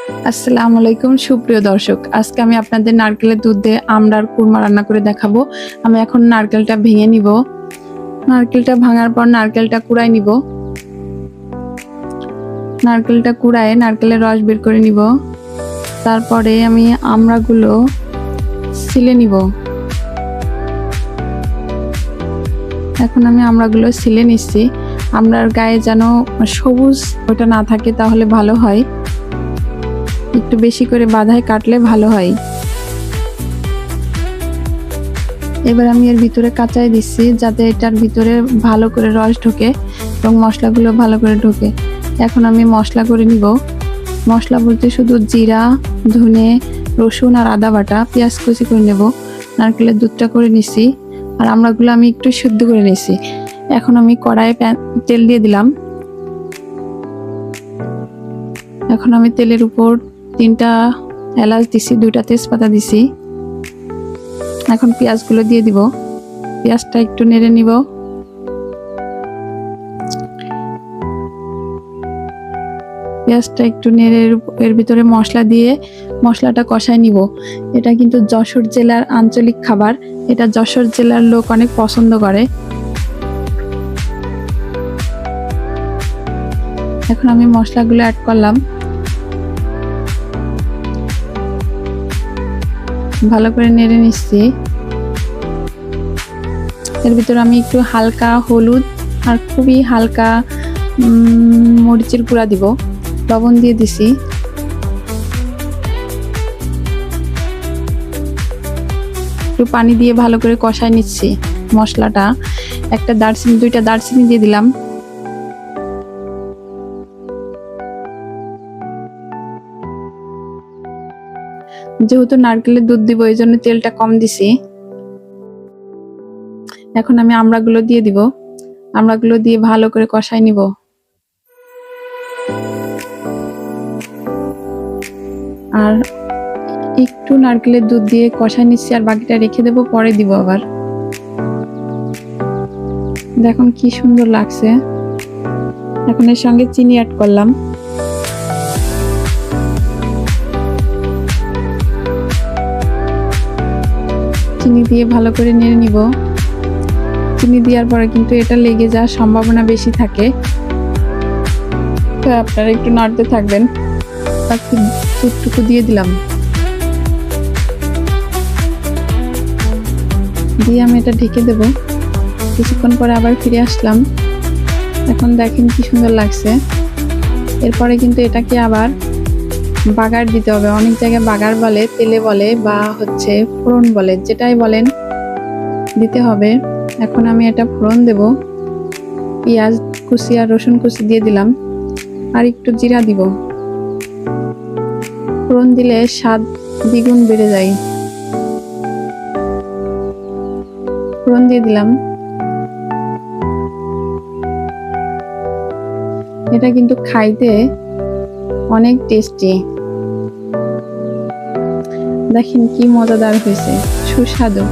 আসসালামু আলাইকুম সুপ্রিয় দর্শক, আজকে আমি আপনাদের নারকেলের দুধ দিয়ে আমড়ার কুরমা রান্না করে দেখাবো। আমি এখন নারকেলটা ভেঙে নিব। নারকেলটা ভাঙার পর নারকেলটা কুড়াই নিব। নারকেলটা কুড়ায় নারকেলের রস বের করে নিব। তারপরে আমি আমড়াগুলো ছিলে নিব। এখন আমি আমড়াগুলো ছিলে নিচ্ছি। আমড়ার গায়ে যেন সবুজ ওটা না থাকে, তাহলে ভালো হয়। একটু বেশি করে বাঁধায় কাটলে ভালো হয়। এবার আমি এর ভিতরে কাঁচাই দিচ্ছি, যাতে এটার ভিতরে ভালো করে রস ঢোকে এবং মশলাগুলো ভালো করে ঢোকে। এখন আমি মশলা করে নিব। মশলা বলতে শুধু জিরা, ধনে, রসুন আর আদা বাটা, পেঁয়াজ কুচি করে নেব, নারকেলের দুধটা করে নিছি, আর আমড়াগুলো আমি একটু সিদ্ধ করে নিছি। এখন আমি কড়াইয়ে তেল দিয়ে দিলাম। এখন আমি তেলের উপর 3টা এলাচ দিছি, 2টা তেজপাতা দিছি। এখন পেঁয়াজগুলো দিয়ে দিব। পেঁয়াজটা একটু নেড়ে নিব। পেঁয়াজটা একটু নেড়ে এর ভিতরে মশলা দিয়ে মশলাটা কষায় নিব। এটা কিন্তু যশোর জেলার আঞ্চলিক খাবার। এটা যশোর জেলার লোক অনেক পছন্দ করে। এখন আমি মশলাগুলো অ্যাড করলাম। ভালো করে নেড়ে নিচ্ছি। এর ভিতরে আমি একটু হালকা হলুদ আর খুবই হালকা মরিচের গুঁড়া দিব, লবণ দিয়ে দিছি। একটু পানি দিয়ে ভালো করে কষায় নিচ্ছি মশলাটা। 2টা দারচিনি দিয়ে দিলাম। যেহেতু নারকেলের দুধ দিব, এই জন্য তেলটা কম দিছি। এখন আমি আমড়াগুলো দিয়ে দিব। আমড়াগুলো দিয়ে ভালো করে কষায় নিব। আর একটু নারকেলের দুধ দিয়ে কষায় নিচ্ছি, আর বাকিটা রেখে দেব, পরে দিব আবার। দেখুন কি সুন্দর লাগছে। এখন এর সঙ্গে চিনি অ্যাড করলাম। চিনি দিয়ে ভালো করে নেড়ে নিব। চিনি দেওয়ার পরে কিন্তু এটা লেগে যাওয়ার সম্ভাবনা বেশি থাকে, তো আপনারা একটু নাড়তে থাকবেন। দুধটুকু দিয়ে দিলাম। দিয়ে আমি এটা ঢেকে দেব। কিছুক্ষণ পরে আবার ফিরে আসলাম। এখন দেখেন কি সুন্দর লাগছে। এরপরে কিন্তু এটাকে আবার বাগার দিতে হবে। অনেক জায়গায় বাগার বলে, তেলে বলে, বা ফোড়ন বলে, যেটাই বলেন দিতে হবে। এখন আমি এটা ফোড়ন দেব। পেঁয়াজ কুচি আর রসুন কুচি দিয়ে দিলাম, আর একটু জিরা দিব। ফোড়ন দিলে স্বাদ দ্বিগুণ বেড়ে যায়। ফোড়ন দিয়ে দিলাম। এটা কিন্তু খাইতে অনেক টেস্টি। দেখেন কি মজাদার হয়েছে, সুস্বাদু।